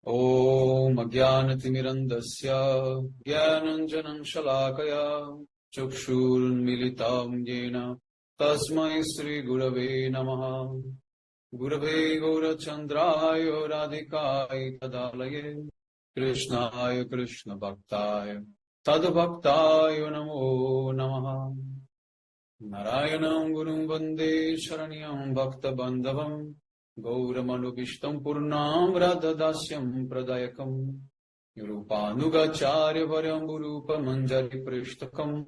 Om Ajnanatimirandasya Jnananjanam Shalakaya Chakshurunmilitam Yena Tasmai Sri Gurave Namaha. Gurave Gaurachandraya Radhikaya Tadalaye Krishnaya Krishna Bhaktaya Tadbhaktaya Namo Namaha. Narayanam Gurum Vande Sharanyam Bhakta Bandhavam Gauramanubhishtam Purnam Radhadasyam Pradayakam Yurupanugacharya Varyam Gurupa Manjari Prishtakam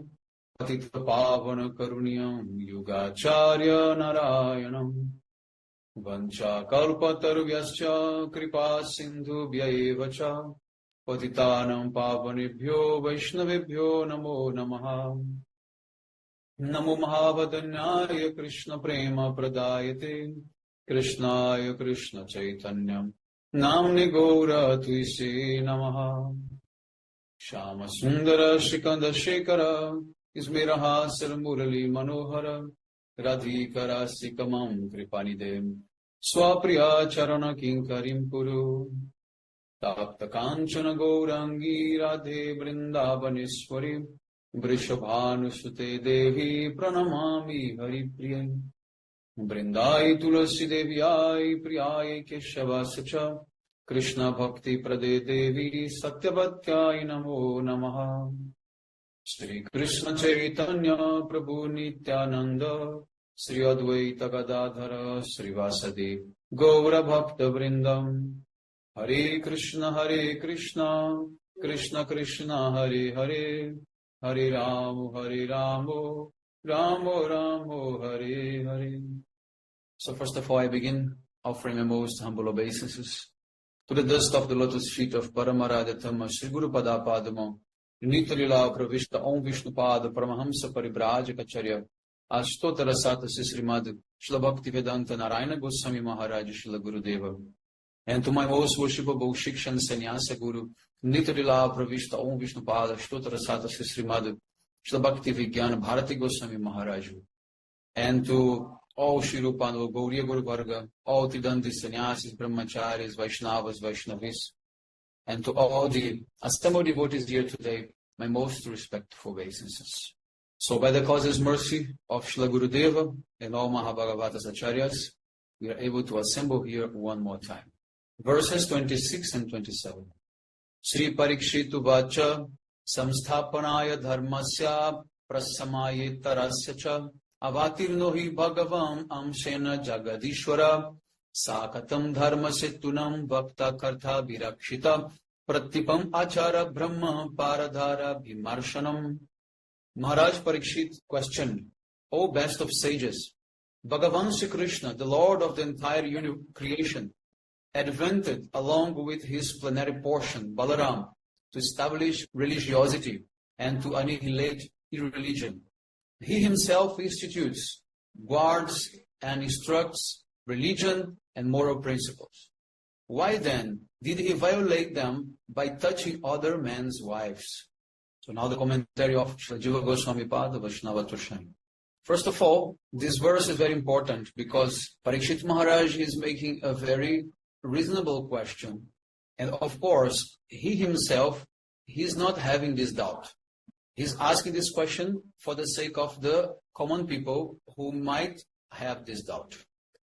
Patita Pavana Karuniyam Yugacharya Narayanam Vancha Kalpatarvyascha Kripa Sindhu Vyayevacha Patitanam Pavanebhyo Vaishnavebhyo Namo Namaha. Namo Mahavadanyaya Krishna Prema Pradayate Krishnaya Krishna Chaitanyam Namni Gaura Tuise Namaha. Shama Sundara Shikanda Shekara Ismiraha Murali Manohara Radhikara Sikamam Kripanidem Swapriya Charana Kinkarim Puru Tapta Kanchana Gaurangi Radhe Vrindavaneshwari Vrishabhanusute Devi Pranamami Haripriya Vrindai Tulasi Devyai Priyai Keshavascha Krishna Bhakti Prade Devi Satyavatyai Namo Namaha. Shri Krishna Chaitanya Prabhu Nityananda Sri Advaita Gadadhara Sri Vasadi Gaura Bhakta Vrindam. Hare Krishna Krishna Krishna Hare Hare Hare Ramo, Ramo Ramo, Hare Hare. So first of all, I begin offering my most humble obeisances to the dust of the lotus feet of Paramaradhatama Sri Guru Pada Padamo, Nitalila Pravishta Om Vishnu Pada Paramahamsa Paribrajacharya Ashtotara Sata Srimad Shila Bhakti Vedanta Narayana Goswami Maharaj Shila Gurudeva. And to my most worshipable Shikshan Sannyasa Guru, Nitalila Pravishta Om Vishnu Pada Ashtotara Sata Srimad Shila Bhakti Vijnana Bharati Goswami Maharaj. And to all Shri Rupano Gauriya Guru Varga, all Tidanti Sannyasis, Brahmacharis, Vaishnavas, Vaishnavis, and to all the assembled devotees here today, my most respectful obeisances. So by the causeless mercy of Srila Gurudeva and all Mahabhagavatas Acharyas, we are able to assemble here one more time. Verses 26 and 27. Sri Parikshitu Vacha Samsthapanaya Dharmasya Prasamaye Tarasya Cha Avatirno hi Bhagavam Amshena Jagadishwara Sakatam Dharma Setunam Bhakta Kartha Virakshita Pratipam Achara Brahma Paradhara Bhimarshanam. Maharaj Parikshit questioned, O best of sages, Bhagavan Sri Krishna, the Lord of the entire creation, advented along with his plenary portion, Balaram, to establish religiosity and to annihilate irreligion. He himself institutes, guards, and instructs religion and moral principles. Why then did he violate them by touching other men's wives? So now the commentary of Srila Jiva Goswami Pada Vaishnava Tushani. First of all, this verse is very important because Parikshit Maharaj is making a very reasonable question. And of course, he himself, he's not having this doubt. He's asking this question for the sake of the common people who might have this doubt.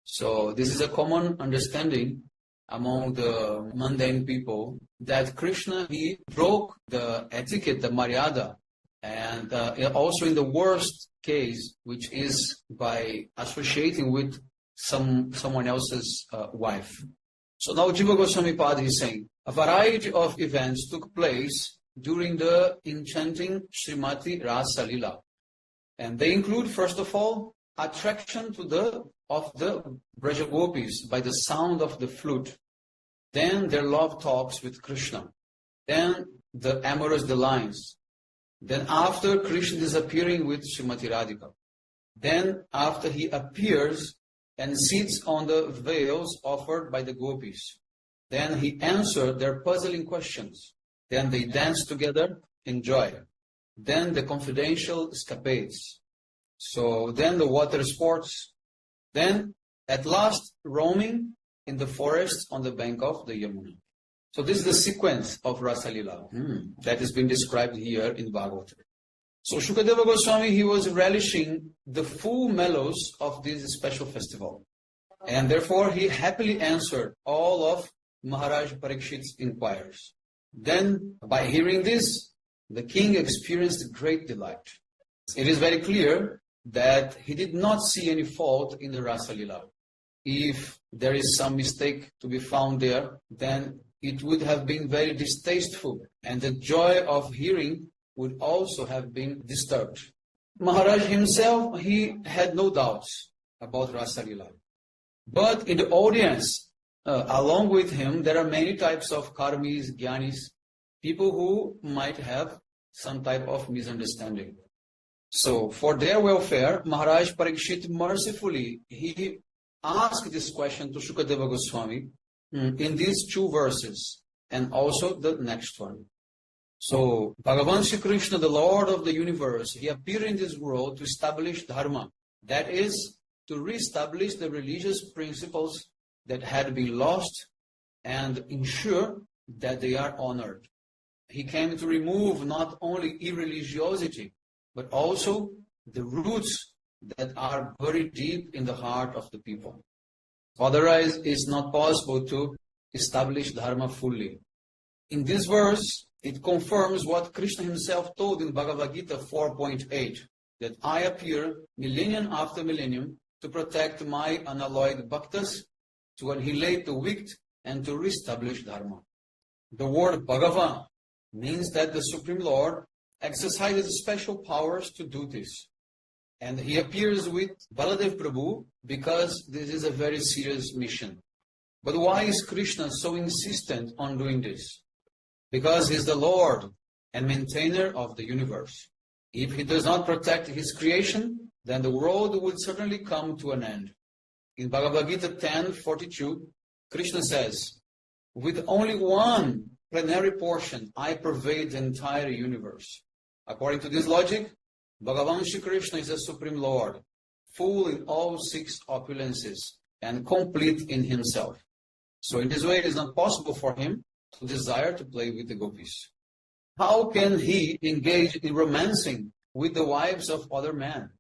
So this is a common understanding among the mundane people that Krishna, he broke the etiquette, the maryada, and also in the worst case, which is by associating with someone else's wife. So now Jiva Goswami Pada is saying, a variety of events took place during the enchanting Srimati Rasa Lila. And they include, first of all, attraction of the Brajagopis by the sound of the flute. Then their love talks with Krishna. Then the amorous dalliance. Then after Krishna disappearing with Srimati Radhika. Then after he appears and sits on the veils offered by the gopis. Then he answered their puzzling questions. Then they dance together in joy. Then the confidential escapades. So then the water sports. Then at last roaming in the forest on the bank of the Yamuna. So this is the sequence of Rasa Lila that has been described here in Bhagavatam. So Shukadeva Goswami, he was relishing the full mellows of this special festival. And therefore he happily answered all of Maharaj Parikshit's inquiries. Then, by hearing this, the king experienced great delight. It is very clear that he did not see any fault in the Rasa Lila. If there is some mistake to be found there, then it would have been very distasteful, and the joy of hearing would also have been disturbed. Maharaj himself, he had no doubts about Rasa Lila. But in the audience, along with him, there are many types of karmis, jnanis, people who might have some type of misunderstanding. So for their welfare, Maharaj Parikshit mercifully, he asked this question to Shukadeva Goswami in these two verses and also the next one. So Bhagavan Shri Krishna, the Lord of the universe, he appeared in this world to establish dharma. That is, to re-establish the religious principles that had been lost and ensure that they are honored. He came to remove not only irreligiosity, but also the roots that are buried deep in the heart of the people. Otherwise, it's not possible to establish dharma fully. In this verse, it confirms what Krishna himself told in Bhagavad Gita 4.8, that I appear millennium after millennium to protect my unalloyed bhaktas, to annihilate the wicked, and to reestablish dharma. The word Bhagavan means that the Supreme Lord exercises special powers to do this. And he appears with Baladev Prabhu because this is a very serious mission. But why is Krishna so insistent on doing this? Because he is the Lord and maintainer of the universe. If he does not protect his creation, then the world would certainly come to an end. In Bhagavad Gita 10:42, Krishna says, with only one plenary portion, I pervade the entire universe. According to this logic, Bhagavan Shri Krishna is the Supreme Lord, full in all six opulences and complete in himself. So in this way, it is not possible for him to desire to play with the gopis. How can he engage in romancing with the wives of other men?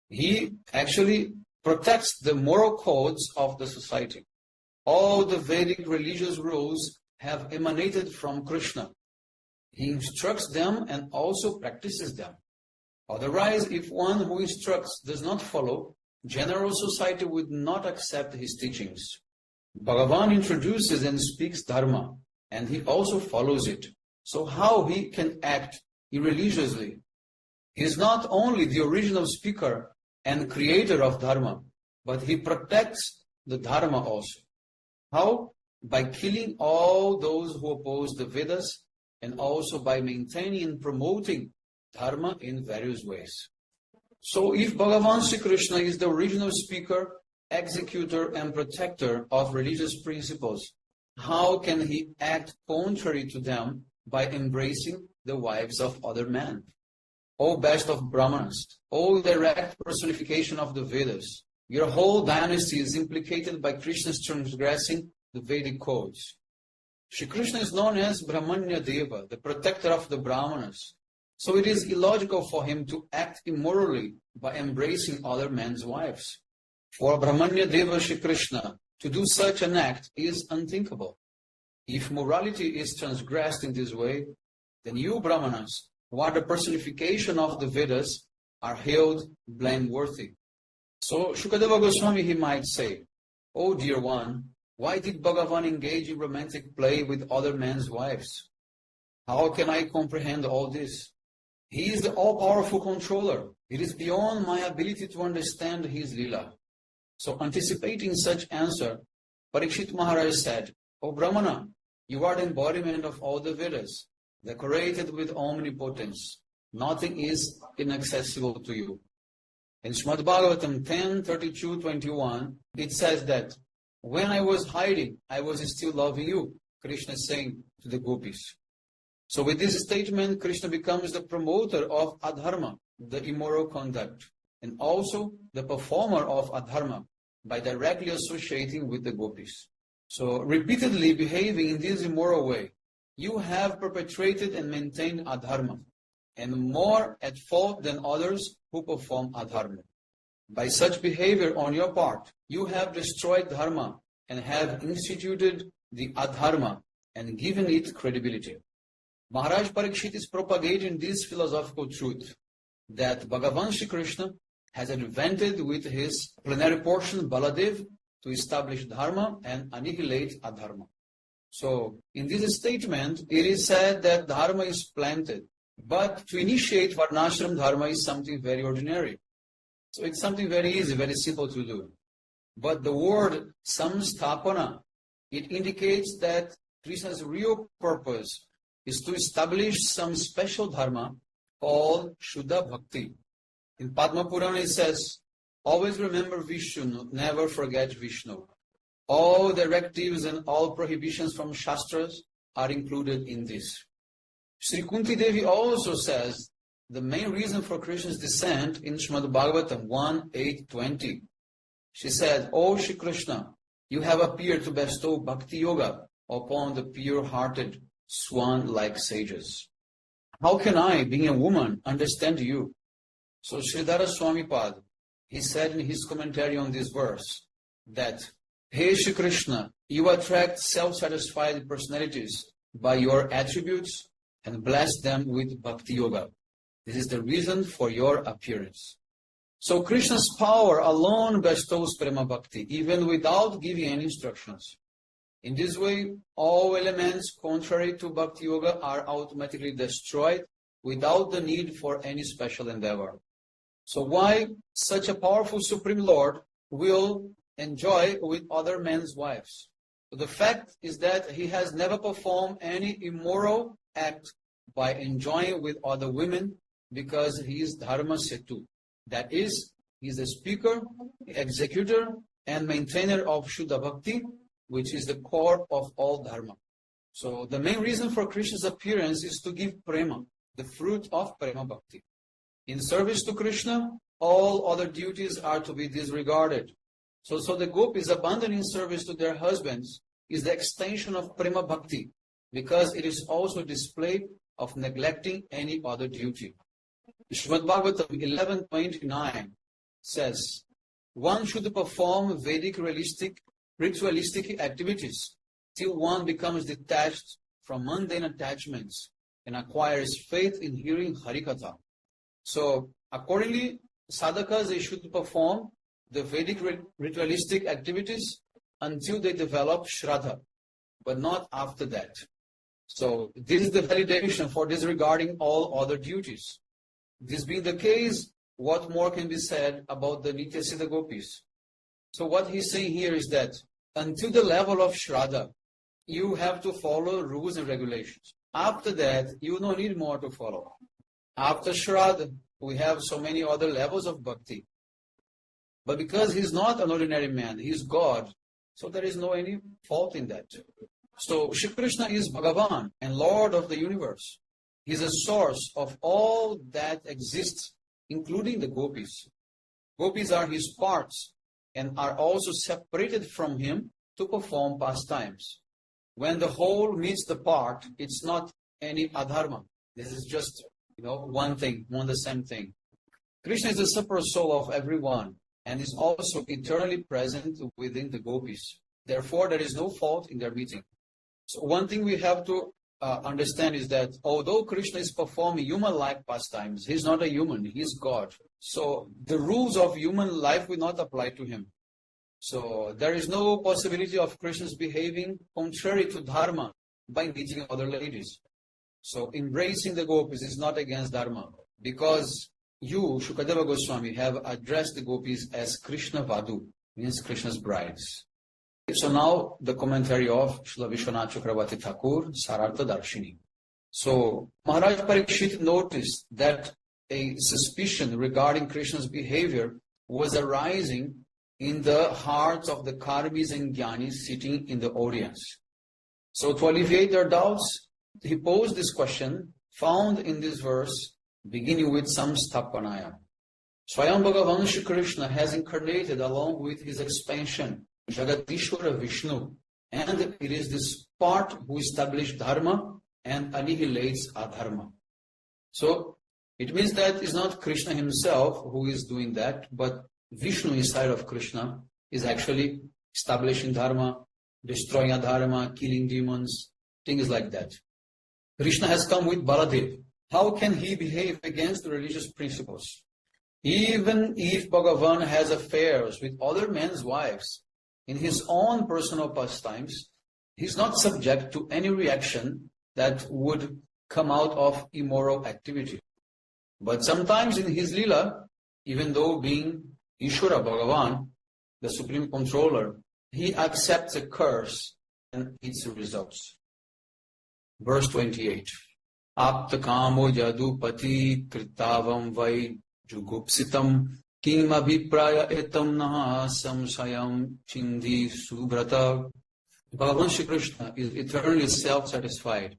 He actually protects the moral codes of the society. All the Vedic religious rules have emanated from Krishna. He instructs them and also practices them. Otherwise, if one who instructs does not follow, general society would not accept his teachings. Bhagavan introduces and speaks dharma, and he also follows it. So how he can act irreligiously? He is not only the original speaker and creator of dharma, but he protects the dharma also. How? By killing all those who oppose the Vedas, and also by maintaining and promoting dharma in various ways. So if Bhagavan Shri Krishna is the original speaker, executor and protector of religious principles, how can he act contrary to them by embracing the wives of other men? O best of Brahmanas, O direct personification of the Vedas, your whole dynasty is implicated by Krishna's transgressing the Vedic codes. Shri Krishna is known as Brahmanya Deva, the protector of the Brahmanas. So it is illogical for him to act immorally by embracing other men's wives. For Brahmanya Deva Shri Krishna, to do such an act is unthinkable. If morality is transgressed in this way, then you Brahmanas, who are the personification of the Vedas, are held blameworthy. So Shukadeva Goswami, he might say, oh dear one, why did Bhagavan engage in romantic play with other men's wives? How can I comprehend all this? He is the all-powerful controller. It is beyond my ability to understand his lila. So anticipating such answer, Parikshit Maharaj said, O Brahmana, you are the embodiment of all the Vedas, decorated with omnipotence. Nothing is inaccessible to you. In Srimad Bhagavatam 10:32-21, it says that when I was hiding, I was still loving you, Krishna is saying to the gopis. So with this statement, Krishna becomes the promoter of adharma, the immoral conduct, and also the performer of adharma by directly associating with the gopis. So repeatedly behaving in this immoral way, you have perpetrated and maintained adharma, and more at fault than others who perform adharma. By such behavior on your part, you have destroyed dharma and have instituted the adharma and given it credibility. Maharaj Parikshit is propagating this philosophical truth that Bhagavan Shri Krishna has advented with his plenary portion Baladev to establish dharma and annihilate adharma. So, in this statement, it is said that dharma is planted, but to initiate varnashram dharma is something very ordinary. So, it's something very easy, very simple to do. But the word samstapana, it indicates that Krishna's real purpose is to establish some special dharma called Shuddha Bhakti. In Padma Purana it says, always remember Vishnu, never forget Vishnu. All directives and all prohibitions from Shastras are included in this. Sri Kunti Devi also says the main reason for Krishna's descent in Srimad Bhagavatam 1:8-20. She said, O Shri Krishna, you have appeared to bestow Bhakti Yoga upon the pure-hearted, swan-like sages. How can I, being a woman, understand you? So Sridhara Swamipad, he said in his commentary on this verse that, Hey Shri Krishna, you attract self-satisfied personalities by your attributes and bless them with Bhakti Yoga. This is the reason for your appearance. So Krishna's power alone bestows Prema Bhakti, even without giving any instructions. In this way, all elements contrary to Bhakti Yoga are automatically destroyed without the need for any special endeavor. So why such a powerful Supreme Lord will enjoy with other men's wives? So the fact is that he has never performed any immoral act by enjoying with other women because he is Dharma Setu. That is, he is the speaker, executor, and maintainer of Shuddha Bhakti, which is the core of all Dharma. So the main reason for Krishna's appearance is to give Prema, the fruit of Prema Bhakti. In service to Krishna, all other duties are to be disregarded. So the gopis abandoning service to their husbands is the extension of Prema Bhakti, because it is also display of neglecting any other duty. Srimad Bhagavatam 11.9 says, one should perform Vedic ritualistic activities till one becomes detached from mundane attachments and acquires faith in hearing Harikatha. So, accordingly, sadhakas, they should perform the Vedic ritualistic activities until they develop Shraddha, but not after that. So, this is the validation for disregarding all other duties. This being the case, what more can be said about the Nityasiddha Gopis? So, what he's saying here is that until the level of Shraddha, you have to follow rules and regulations. After that, you don't need more to follow. After Shraddha, we have so many other levels of bhakti. But because he's not an ordinary man, he's God, so there is no any fault in that. So Shri Krishna is Bhagavan and Lord of the universe. He's a source of all that exists, including the gopis. Gopis are his parts and are also separated from him to perform pastimes. When the whole meets the part, it's not any adharma. This is just, one thing, the same thing. Krishna is the super soul of everyone and is also eternally present within the gopis. Therefore, there is no fault in their meeting. So one thing we have to understand is that although Krishna is performing human-like pastimes, he's not a human, he's God. So the rules of human life will not apply to him. So there is no possibility of Krishna's behaving contrary to dharma by meeting other ladies. So embracing the gopis is not against dharma, because you, Shukadeva Goswami, have addressed the gopis as Krishna Vadu, means Krishna's brides. So now the commentary of Srila Vishwanath Chakravarti Thakur, Sarartha Darshini. So Maharaj Parikshit noticed that a suspicion regarding Krishna's behavior was arising in the hearts of the karmis and jnanis sitting in the audience. So to alleviate their doubts, he posed this question found in this verse beginning with Samstapanaya. Swayam Bhagavan Shri Krishna has incarnated along with his expansion, Jagatishvara Vishnu, And it is this part who establishes dharma and annihilates adharma. So it means that it's not Krishna himself who is doing that, but Vishnu inside of Krishna is actually establishing dharma, destroying adharma, killing demons, things like that. Krishna has come with Baladev. How can he behave against the religious principles? Even if Bhagavan has affairs with other men's wives in his own personal pastimes, he's not subject to any reaction that would come out of immoral activity. But sometimes in his lila, even though being Ishvara Bhagavan, the supreme controller, he accepts a curse and its results. Verse 28. Apta kamo yadupati kritavam vai jugupsitam kim abhipraya etam naha samsayam chindi subrata. Bhagavan Shri Krishna is eternally self-satisfied.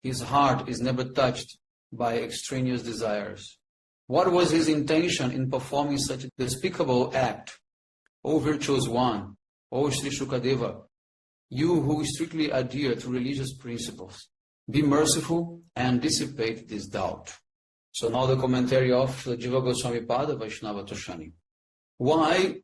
His heart is never touched by extraneous desires. What was his intention in performing such a despicable act? O virtuous one, O Sri Shukadeva, you who strictly adhere to religious principles, be merciful and dissipate this doubt. So now the commentary of the Jiva Goswami Pada Vaishnava Toshani. Why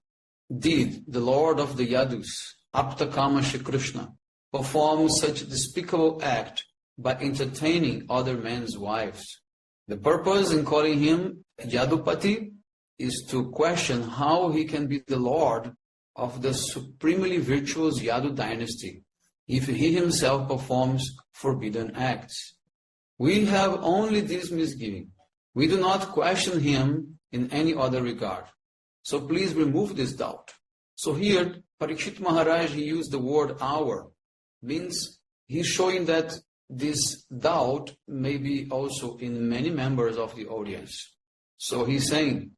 did the Lord of the Yadus, Aptakama Shri Krishna, perform such a despicable act by entertaining other men's wives? The purpose in calling him Yadupati is to question how he can be the Lord of the supremely virtuous Yadu dynasty if he himself performs forbidden acts. We have only this misgiving. We do not question him in any other regard. So please remove this doubt. So here, Parikshit Maharaj, he used the word our. Means he's showing that this doubt may be also in many members of the audience. So he's saying,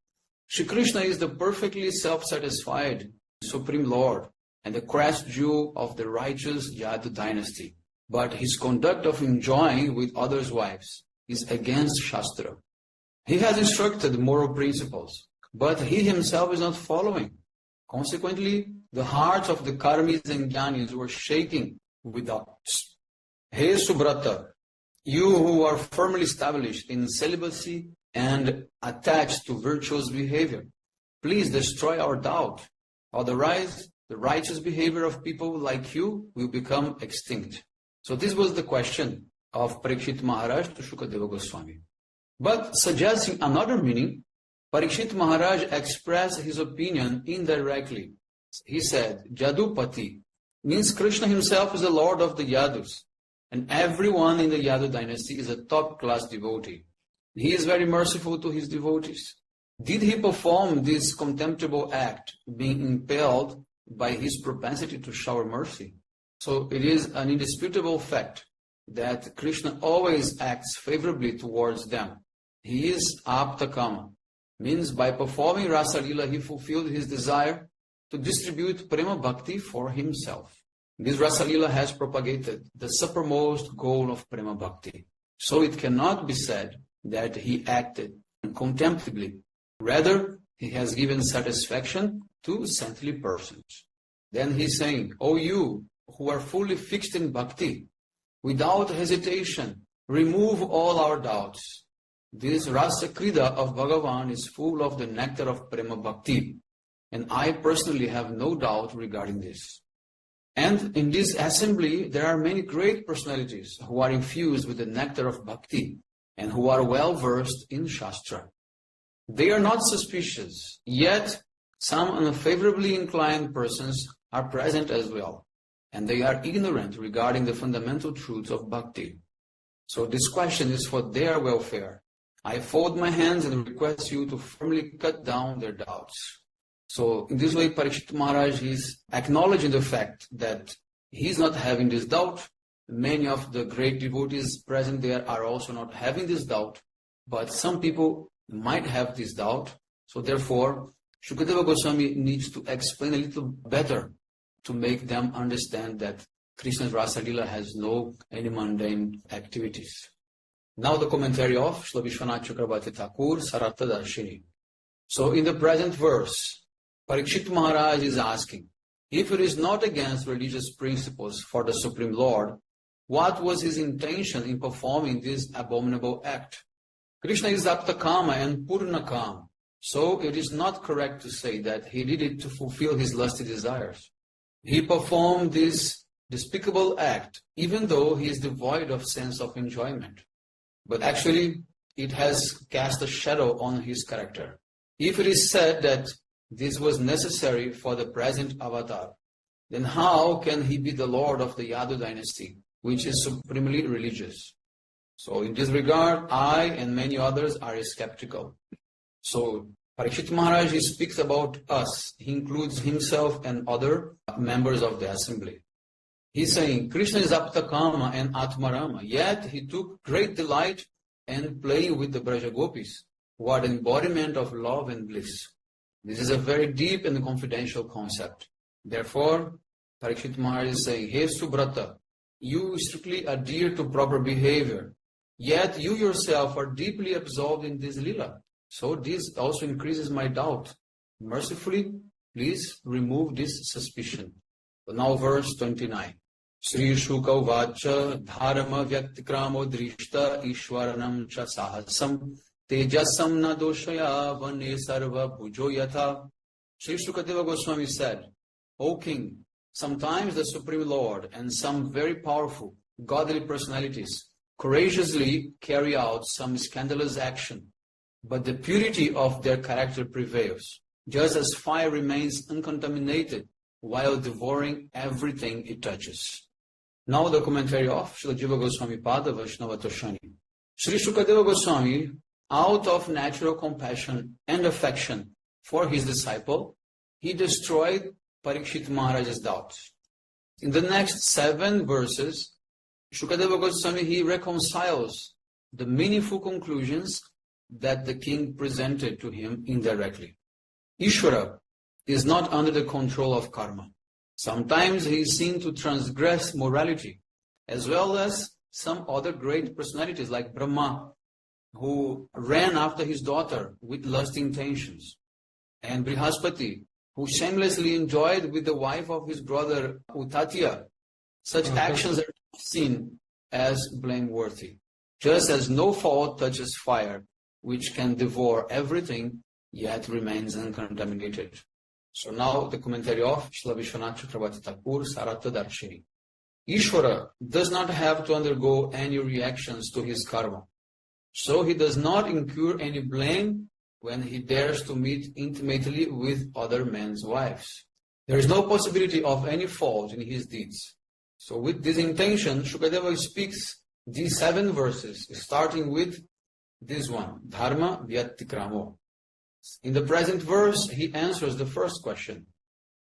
Shri Krishna is the perfectly self-satisfied Supreme Lord and the crest jewel of the righteous Yadu dynasty. But his conduct of enjoying with others' wives is against Shastra. He has instructed moral principles, but he himself is not following. Consequently, the hearts of the karmis and jnanis were shaking with doubts. Hey Subrata, you who are firmly established in celibacy and attached to virtuous behavior, please destroy our doubt. Otherwise, the righteous behavior of people like you will become extinct. So this was the question of Parikshit Maharaj to Shukadeva Goswami. But suggesting another meaning, Parikshit Maharaj expressed his opinion indirectly. He said, Jadupati means Krishna himself is the Lord of the Yadus, and everyone in the Yadu dynasty is a top-class devotee. He is very merciful to his devotees. Did he perform this contemptible act, being impelled by his propensity to shower mercy? So it is an indisputable fact that Krishna always acts favorably towards them. He is Aptakama, means by performing Rasa Lila he fulfilled his desire to distribute Prema Bhakti for himself. This Rasa Lila has propagated the uppermost goal of Prema Bhakti. So it cannot be said that he acted contemptibly. Rather, he has given satisfaction to saintly persons. Then he's saying, O you who are fully fixed in bhakti, without hesitation, remove all our doubts. This Rasa Krida of Bhagavan is full of the nectar of Prema Bhakti, and I personally have no doubt regarding this. And in this assembly, there are many great personalities who are infused with the nectar of bhakti and who are well versed in Shastra. They are not suspicious, yet some unfavorably inclined persons are present as well, and they are ignorant regarding the fundamental truths of bhakti. So this question is for their welfare. I fold my hands and request you to firmly cut down their doubts. So in this way, Parikshit Maharaj is acknowledging the fact that he's not having this doubt. Many of the great devotees present there are also not having this doubt, but some people might have this doubt. So therefore, Shukadeva Goswami needs to explain a little better to make them understand that Krishna's Rasa Lila has no any mundane activities. Now the commentary of Srila Vishwanath Chakrabarti Thakur, Sarartha Darshini. So in the present verse, Parikshit Maharaj is asking, If it is not against religious principles for the Supreme Lord, what was his intention in performing this abominable act? Krishna is Aptakama and Purnakama, so it is not correct to say that he did it to fulfill his lusty desires. He performed this despicable act even though he is devoid of sense of enjoyment. But actually, it has cast a shadow on his character. If it is said that this was necessary for the present avatar, then how can he be the lord of the Yadu dynasty, which is supremely religious? So in this regard, I and many others are skeptical. So Parikshit Maharaj, he speaks about us. He includes himself and other members of the assembly. He's saying, Krishna is Aptakama and Atmarama, yet he took great delight in playing with the Braja Gopis, who are the embodiment of love and bliss. This is a very deep and confidential concept. Therefore, Parikshit Maharaj is saying, Hey Subrata, you strictly adhere to proper behavior, yet you yourself are deeply absorbed in this lila. So this also increases my doubt. Mercifully, please remove this suspicion. So now verse 29. Sri Shuka Vacha Dharma Vyaktikramo Drishta Ishwaranam Cha Sahasam Tejasam Na Doshaya Vane Sarva Bhujo Yatha. Sri Shukadeva Goswami said, O king, sometimes the Supreme Lord and some very powerful, godly personalities courageously carry out some scandalous action, but the purity of their character prevails, just as fire remains uncontaminated while devouring everything it touches. Now the commentary of Srila Jiva Goswami Pada Vaishnava Toshani. Sri Shukadeva Goswami, out of natural compassion and affection for his disciple, he destroyed Parikshit Maharaj's doubts. In the next 7 verses, Shukadeva Goswami, he reconciles the meaningful conclusions that the king presented to him indirectly. Ishvara is not under the control of karma. Sometimes he is seen to transgress morality, as well as some other great personalities like Brahma, who ran after his daughter with lust intentions, and Brihaspati, who shamelessly enjoyed with the wife of his brother Uttatya. Such actions are seen as blameworthy, just as no fault touches fire, which can devour everything, yet remains uncontaminated. So now the commentary of Srila Vishwanath Chakravarti Thakur Sarata Darshini. Ishvara does not have to undergo any reactions to his karma, so he does not incur any blame when he dares to meet intimately with other men's wives. There is no possibility of any fault in his deeds. So with this intention, Shukadeva speaks these 7 verses, starting with this one, Dharma Vyatikramo. In the present verse, he answers the first question.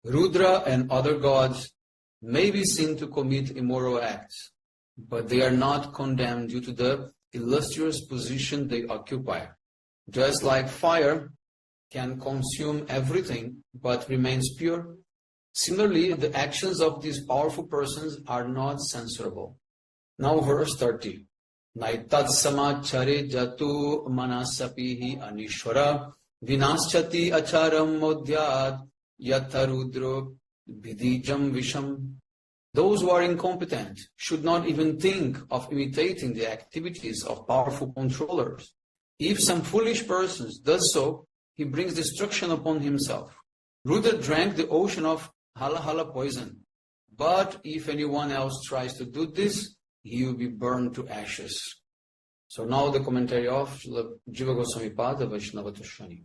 Rudra and other gods may be seen to commit immoral acts, but they are not condemned due to the illustrious position they occupy. Just like fire can consume everything but remains pure, similarly, the actions of these powerful persons are not censorable. Now verse 30. Naitat samachare jatu manasapihi anishvara vinaschati acharam modhyad yatarudro vidijam visham. Those who are incompetent should not even think of imitating the activities of powerful controllers. If some foolish person does so, he brings destruction upon himself. Rudra drank the ocean of hala poison, but if anyone else tries to do this, he will be burned to ashes. So now the commentary of Jiva Goswami Pada Vaishnava Toshani.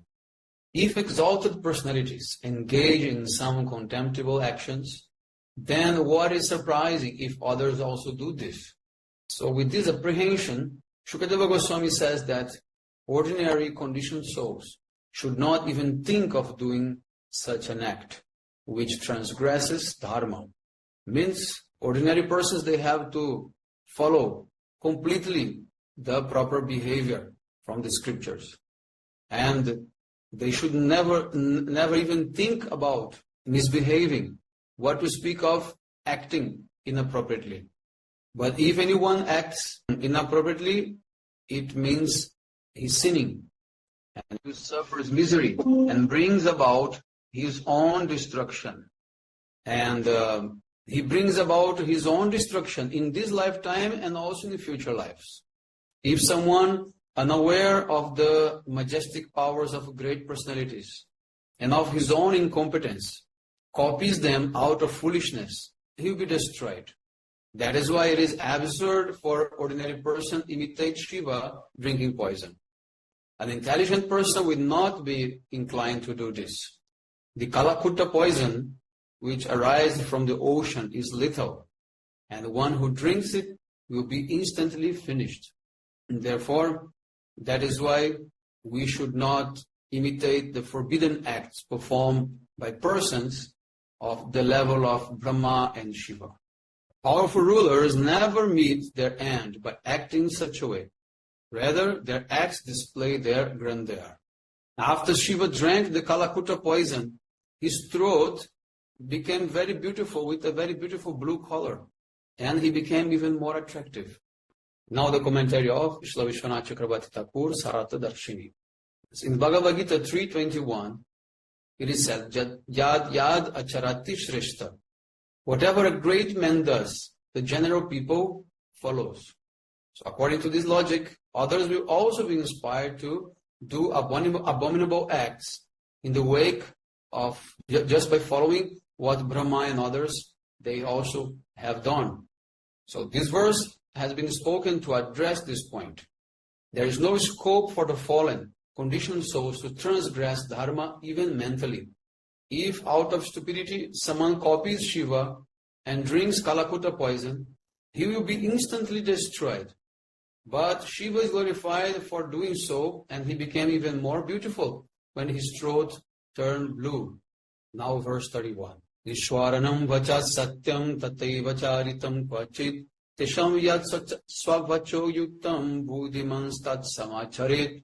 If exalted personalities engage in some contemptible actions, then what is surprising if others also do this? So with this apprehension, Shukadeva Goswami says that ordinary conditioned souls should not even think of doing such an act, which transgresses dharma. Means ordinary persons, they have to follow completely the proper behavior from the scriptures. And they should never even think about misbehaving, what to speak of acting inappropriately. But if anyone acts inappropriately, it means he's sinning and he suffers misery and brings about his own destruction. And he brings about his own destruction in this lifetime and also in the future lives. If someone unaware of the majestic powers of great personalities and of his own incompetence copies them out of foolishness, he will be destroyed. That is why it is absurd for ordinary person to imitate Shiva drinking poison. An intelligent person will not be inclined to do this. The Kalakutta poison, which arises from the ocean, is lethal, and one who drinks it will be instantly finished. And therefore, that is why we should not imitate the forbidden acts performed by persons of the level of Brahma and Shiva. Powerful rulers never meet their end by acting in such a way. Rather, their acts display their grandeur. After Shiva drank the Kalakutta poison, his throat became very beautiful with a very beautiful blue color, and he became even more attractive. Now the commentary of Srila Vishwanath Chakravarti Thakur, Sarata Darshini. In Bhagavad Gita 3.21, it is said, Yad Yad Acharati Shrestha. Whatever a great man does, the general people follows. So according to this logic, others will also be inspired to do abominable acts in the wake of, just by following what Brahma and others, they also have done. So this verse has been spoken to address this point. There is no scope for the fallen, conditioned souls to transgress dharma even mentally. If out of stupidity someone copies Shiva and drinks Kalakutta poison, he will be instantly destroyed. But Shiva is glorified for doing so, and he became even more beautiful when his throat turned blue. Now verse 31. Ishwaranam vacha satyam tataiva charitam kvachit tesham yad swavacho yuktam buddhimans tat samacharet.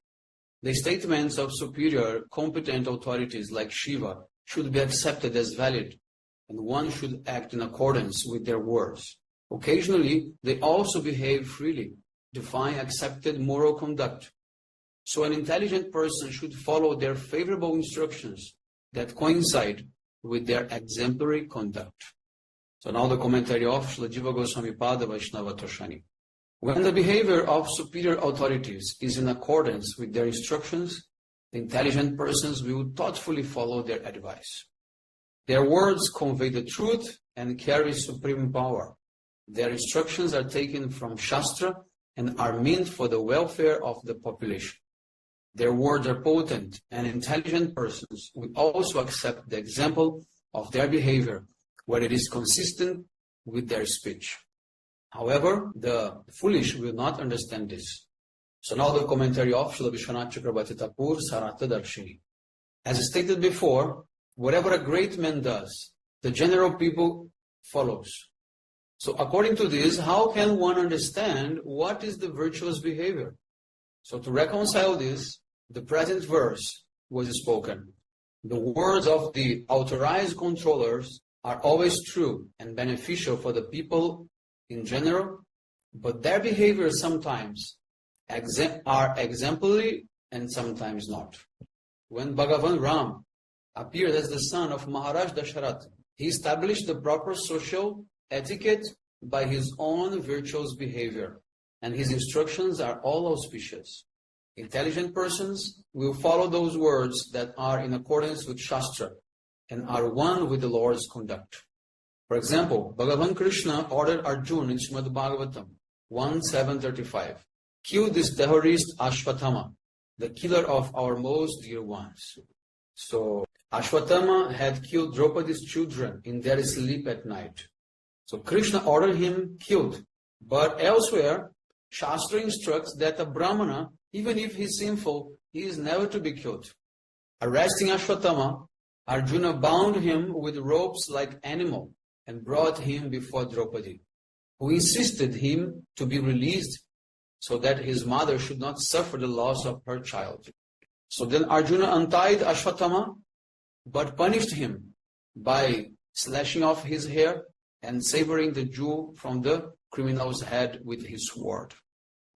The statements of superior, competent authorities like Shiva should be accepted as valid, and one should act in accordance with their words. Occasionally, they also behave freely, defying accepted moral conduct. So an intelligent person should follow their favorable instructions that coincide with their exemplary conduct. So now the commentary of Srila Jiva Goswami Pada Vaishnava Toshani. When the behavior of superior authorities is in accordance with their instructions, the intelligent persons will thoughtfully follow their advice. Their words convey the truth and carry supreme power. Their instructions are taken from Shastra and are meant for the welfare of the population. Their words are potent, and intelligent persons will also accept the example of their behavior where it is consistent with their speech. However, the foolish will not understand this. So now the commentary of Srila Vishwanath Chakravarti Thakur, Sarata Darshini. As stated before, whatever a great man does, the general people follows. So according to this, how can one understand what is the virtuous behavior? So to reconcile this, the present verse was spoken. The words of the authorized controllers are always true and beneficial for the people in general, but their behavior sometimes are exemplary and sometimes not. When Bhagavan Ram appeared as the son of Maharaj Dasharatha, he established the proper social etiquette by his own virtuous behavior, and his instructions are all auspicious. Intelligent persons will follow those words that are in accordance with Shastra and are one with the Lord's conduct. For example, Bhagavan Krishna ordered Arjuna in Srimad Bhagavatam 1.7.35, kill this terrorist Ashwatthama, the killer of our most dear ones. So Ashwatthama had killed Draupadi's children in their sleep at night. So Krishna ordered him killed. But elsewhere, Shastra instructs that a Brahmana, even if he is sinful, he is never to be killed. Arresting Ashwatthama, Arjuna bound him with ropes like animal and brought him before Draupadi, who insisted him to be released so that his mother should not suffer the loss of her child. So then Arjuna untied Ashwatthama, but punished him by slashing off his hair and severing the jewel from the criminal's head with his sword.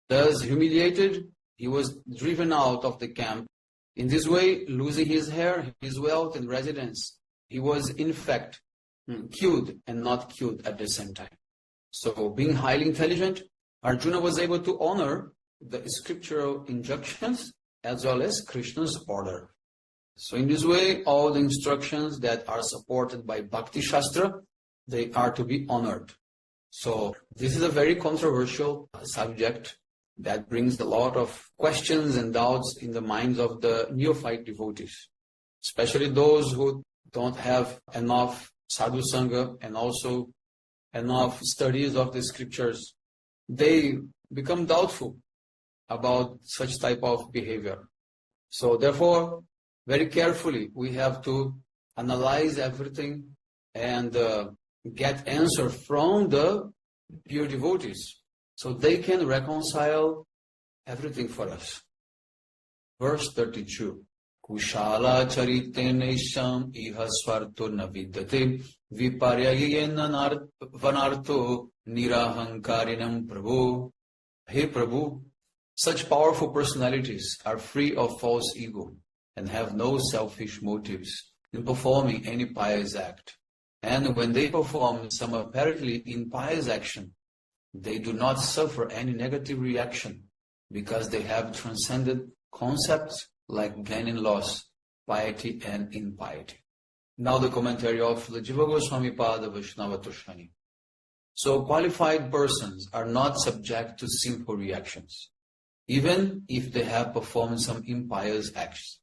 Thus humiliated, he was driven out of the camp. In this way, losing his hair, his wealth and residence, he was in fact killed and not killed at the same time. So being highly intelligent, Arjuna was able to honor the scriptural injunctions as well as Krishna's order. So in this way, all the instructions that are supported by Bhakti Shastra, they are to be honored. So this is a very controversial subject that brings a lot of questions and doubts in the minds of the neophyte devotees, especially those who don't have enough sadhu sangha and also enough studies of the scriptures. They become doubtful about such type of behavior. So therefore, very carefully, we have to analyze everything and get answer from the pure devotees, so they can reconcile everything for us. Verse 32. Kushala charitenesham iha swarto navidyate viparyayena vanarto nirahankarinam prabhu. Hey Prabhu, such powerful personalities are free of false ego and have no selfish motives in performing any pious act. And when they perform some apparently impious action, they do not suffer any negative reaction because they have transcended concepts like gain and loss, piety and impiety. Now the commentary of the Jiva Goswami Pada Vaishnava Toshani. So qualified persons are not subject to sinful reactions, even if they have performed some impious acts.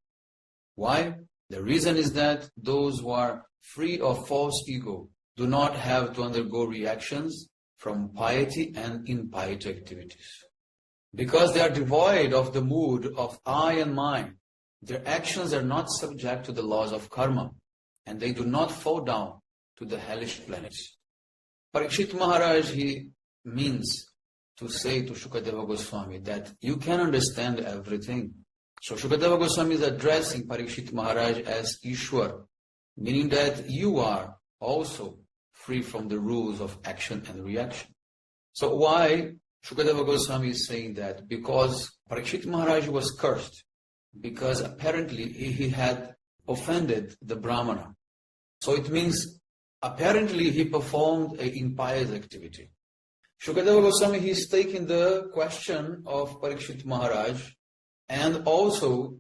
Why? The reason is that those who are free of false ego do not have to undergo reactions from piety and impiety activities. Because they are devoid of the mood of I and mine, their actions are not subject to the laws of karma, and they do not fall down to the hellish planets. Parikshit Maharaj, he means to say to Shukadeva Goswami that you can understand everything. So Shukadeva Goswami is addressing Parikshit Maharaj as Ishwar, meaning that you are also free from the rules of action and reaction. So why Shukadeva Goswami is saying that? Because Parikshit Maharaj was cursed, because apparently he had offended the Brahmana. So it means apparently he performed an impious activity. Shukadeva Goswami, he is taking the question of Parikshit Maharaj and also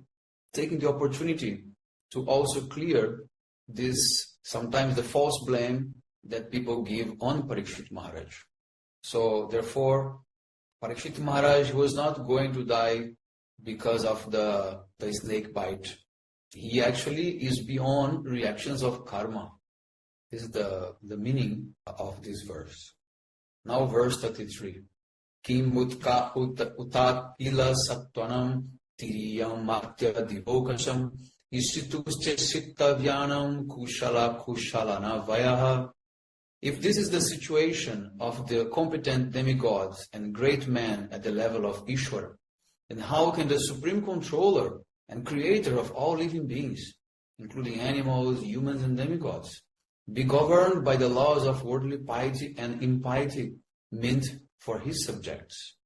taking the opportunity to also clear this, sometimes the false blame that people give on Parikshit Maharaj. So therefore, Parikshit Maharaj was not going to die because of the snake bite. He actually is beyond reactions of karma. This is the meaning of this verse. Now verse 33. Kim utka utat ila sattvanam tiriyam matya divokasham isituste sittavyanam kushalana vayaha. If this is the situation of the competent demigods and great men at the level of Ishwar, then how can the supreme controller and creator of all living beings, including animals, humans and demigods, be governed by the laws of worldly piety and impiety meant for his subjects?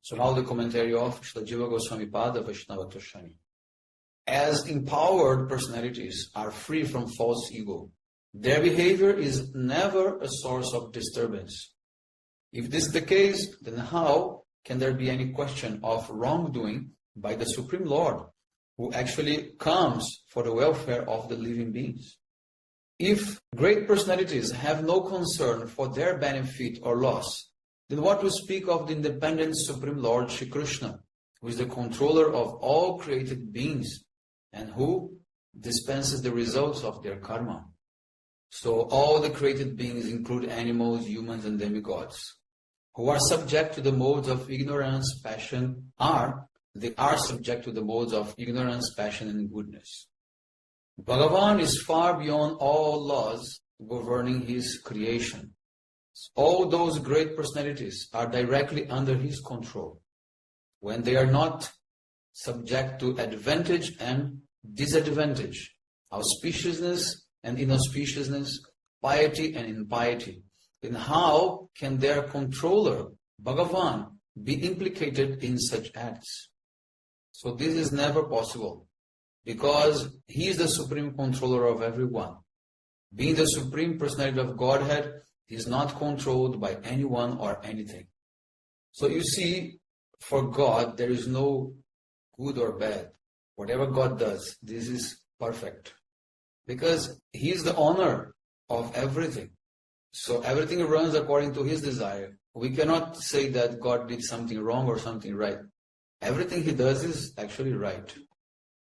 So now the commentary of Srila Jiva Goswami Pada Vaishnava Toshani. As empowered personalities are free from false ego, their behavior is never a source of disturbance. If this is the case, then how can there be any question of wrongdoing by the Supreme Lord, who actually comes for the welfare of the living beings? If great personalities have no concern for their benefit or loss, then what to speak of the independent Supreme Lord Shri Krishna, who is the controller of all created beings and who dispenses the results of their karma? So all the created beings include animals, humans and demigods, who are subject to the modes of ignorance, passion, they are subject to the modes of ignorance, passion and goodness. Bhagavan is far beyond all laws governing his creation. All those great personalities are directly under his control, when they are not subject to advantage and disadvantage, auspiciousness and inauspiciousness, piety and impiety. Then how can their controller, Bhagavan, be implicated in such acts? So this is never possible, because he is the supreme controller of everyone. Being the Supreme Personality of Godhead, he is not controlled by anyone or anything. So you see, for God, there is no good or bad. Whatever God does, this is perfect. Because he is the owner of everything. So everything runs according to his desire. We cannot say that God did something wrong or something right. Everything he does is actually right.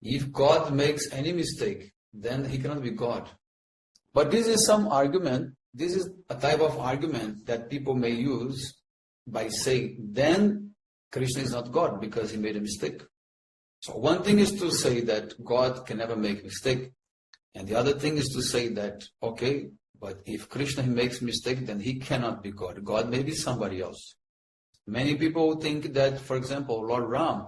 If God makes any mistake, then he cannot be God. But this is some argument, this is a type of argument that people may use by saying, then Krishna is not God because he made a mistake. So one thing is to say that God can never make a mistake. And the other thing is to say that, okay, but if Krishna makes mistake, then he cannot be God. God may be somebody else. Many people think that, for example, Lord Ram,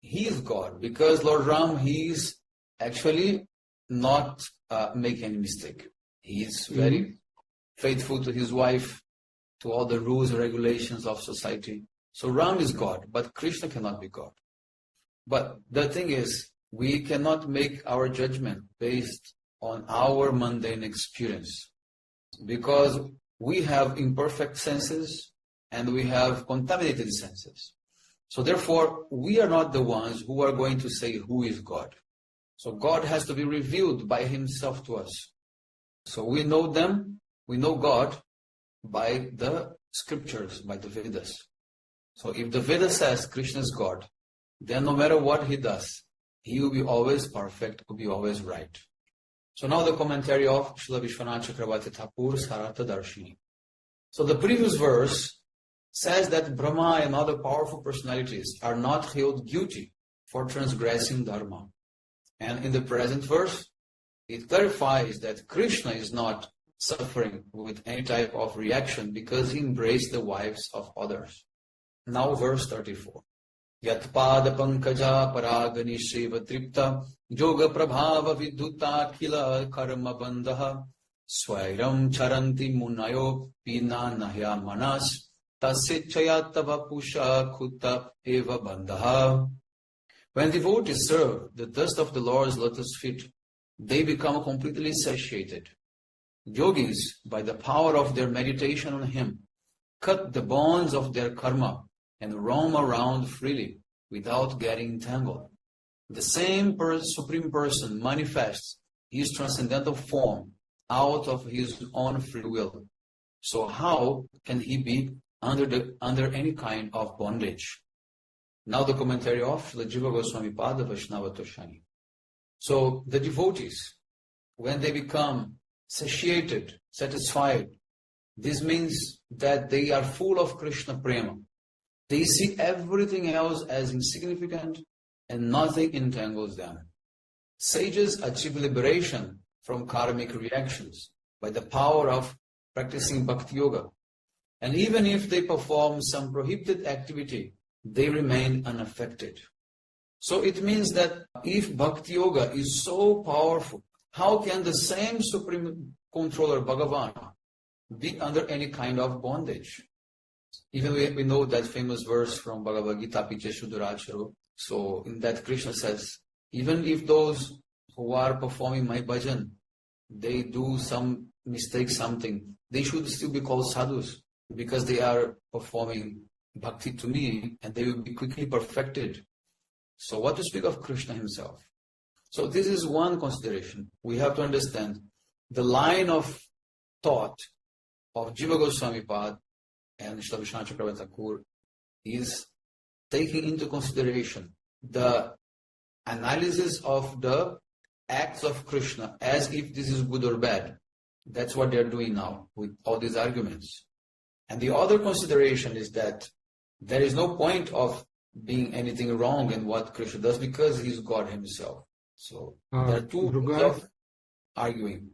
he is God because Lord Ram, he is actually not making any mistake. He is very faithful to his wife, to all the rules and regulations of society. So Ram is God, but Krishna cannot be God. But the thing is, we cannot make our judgment based on our mundane experience because we have imperfect senses and we have contaminated senses. So therefore, we are not the ones who are going to say who is God. So God has to be revealed by himself to us. So we know God by the scriptures, by the Vedas. So if the Veda says Krishna is God, then no matter what he does, he will be always perfect, will be always right. So now the commentary of Srila Vishwanath Chakravarti Thakur Sarartha Darshini. So the previous verse says that Brahma and other powerful personalities are not held guilty for transgressing Dharma. And in the present verse, it clarifies that Krishna is not suffering with any type of reaction because he embraced the wives of others. Now verse 34. Yatpada pankaja paragani shiva tripta yoga prabhava viduta kila karma bandha swairam charanti munayo pina nahya manas tasya pusha khuta eva bandha. When devotees serve the dust of the Lord's lotus feet, they become completely satiated. Yogis, by the power of their meditation on him, cut the bonds of their karma and roam around freely without getting entangled. The same Supreme Person manifests his transcendental form out of his own free will. So how can he be under any kind of bondage? Now the commentary of the Jiva Goswami Pada Vaishnava Toshani. So the devotees, when they become satiated, satisfied, this means that they are full of Krishna prema. They see everything else as insignificant and nothing entangles them. Sages achieve liberation from karmic reactions by the power of practicing bhakti yoga. And even if they perform some prohibited activity, they remain unaffected. So it means that if bhakti yoga is so powerful, how can the same Supreme Controller Bhagavan be under any kind of bondage? Even we know that famous verse from Bhagavad Gita, Piche Suduracharo. So in that Krishna says, even if those who are performing my bhajan, they do some mistake, something, they should still be called sadhus because they are performing bhakti to me and they will be quickly perfected. So what to speak of Krishna himself? So this is one consideration. We have to understand the line of thought of Jiva Goswami Pad and Srila Vishwanath Chakravarti Thakur is taking into consideration the analysis of the acts of Krishna as if this is good or bad. That's what they're doing now with all these arguments. And the other consideration is that there is no point of being anything wrong in what Krishna does because he's God himself. So there are two ways of arguing.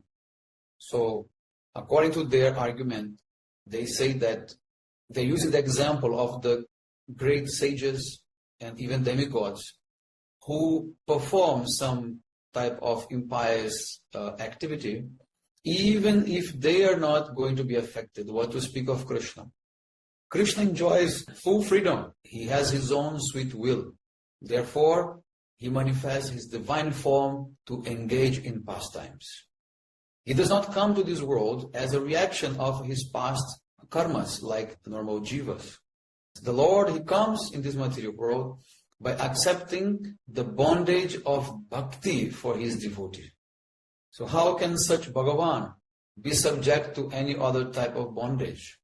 So according to their argument, they say that they use the example of the great sages and even demigods who perform some type of impious activity, even if they are not going to be affected. What to speak of Krishna? Krishna enjoys full freedom. He has his own sweet will. Therefore, he manifests his divine form to engage in pastimes. He does not come to this world as a reaction of his past karmas like normal jivas. The Lord, he comes in this material world by accepting the bondage of bhakti for his devotee. So how can such Bhagavan be subject to any other type of bondage?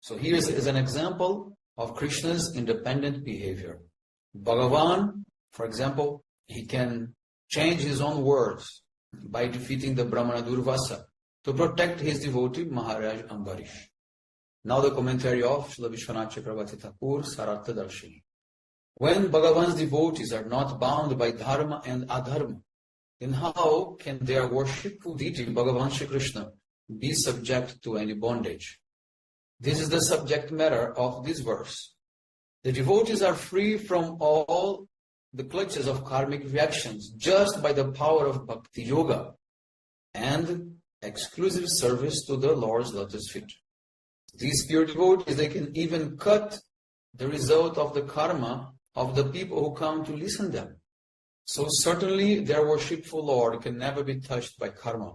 So here is an example of Krishna's independent behavior. Bhagavan, for example, he can change his own words by defeating the Brahmana Durvasa to protect his devotee Maharaj Ambarish. Now the commentary of Srila Vishwanath Chakravarti Thakur, Saratha Darshini. When Bhagavan's devotees are not bound by dharma and adharma, then how can their worshipful deity Bhagavan Shri Krishna be subject to any bondage? This is the subject matter of this verse. The devotees are free from all the clutches of karmic reactions just by the power of bhakti yoga and exclusive service to the Lord's lotus feet. These pure devotees, they can even cut the result of the karma of the people who come to listen to them. So certainly their worshipful Lord can never be touched by karma.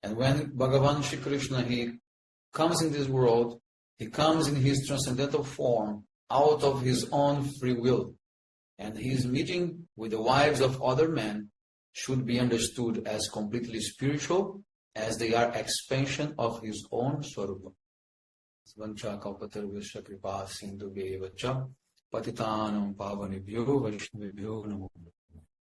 And when Bhagavan Shri Krishna, he comes in this world, he comes in his transcendental form out of his own free will. And his meeting with the wives of other men should be understood as completely spiritual, as they are expansion of his own Swarupa. Vancha kalpatarvasya kripa sindhu bheva cha patitanam pavanebhyo vaishnavebhyo namo.